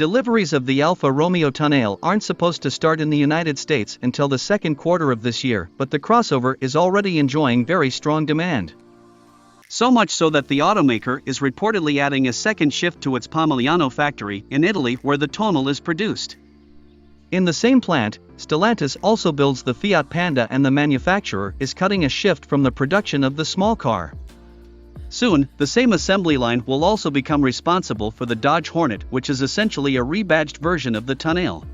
Deliveries of the Alfa Romeo Tonale aren't supposed to start in the United States until the second quarter of this year, but the crossover is already enjoying very strong demand. So much so that the automaker is reportedly adding a second shift to its Pomigliano factory in Italy where the Tonale is produced. In the same plant, Stellantis also builds the Fiat Panda, and the manufacturer is cutting a shift from the production of the small car. Soon, the same assembly line will also become responsible for the Dodge Hornet, which is essentially a rebadged version of the Tonale.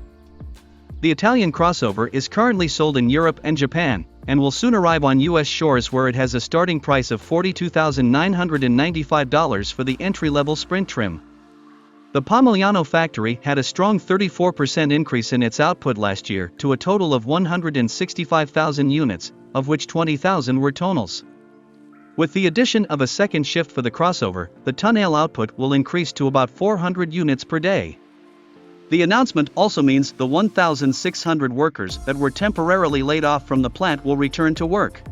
The Italian crossover is currently sold in Europe and Japan, and will soon arrive on US shores, where it has a starting price of $42,995 for the entry-level Sprint trim. The Pomigliano factory had a strong 34% increase in its output last year to a total of 165,000 units, of which 20,000 were Tonales. With the addition of a second shift for the crossover, the Tonale output will increase to about 400 units per day. The announcement also means the 1,600 workers that were temporarily laid off from the plant will return to work.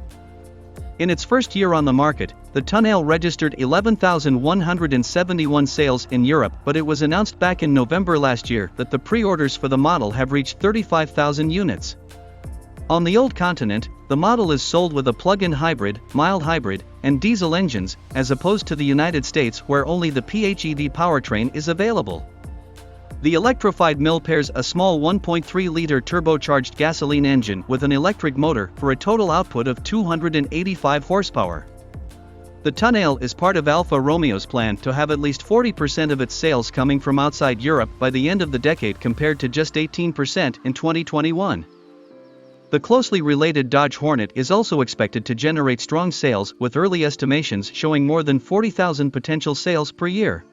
In its first year on the market, the Tonale registered 11,171 sales in Europe, but it was announced back in November last year that the pre-orders for the model have reached 35,000 units. On the old continent, the model is sold with a plug-in hybrid, mild hybrid, and diesel engines, as opposed to the United States where only the PHEV powertrain is available. The electrified mill pairs a small 1.3-liter turbocharged gasoline engine with an electric motor for a total output of 285 horsepower. The Tonale is part of Alfa Romeo's plan to have at least 40% of its sales coming from outside Europe by the end of the decade, compared to just 18% in 2021. The closely related Dodge Hornet is also expected to generate strong sales, with early estimations showing more than 40,000 potential sales per year.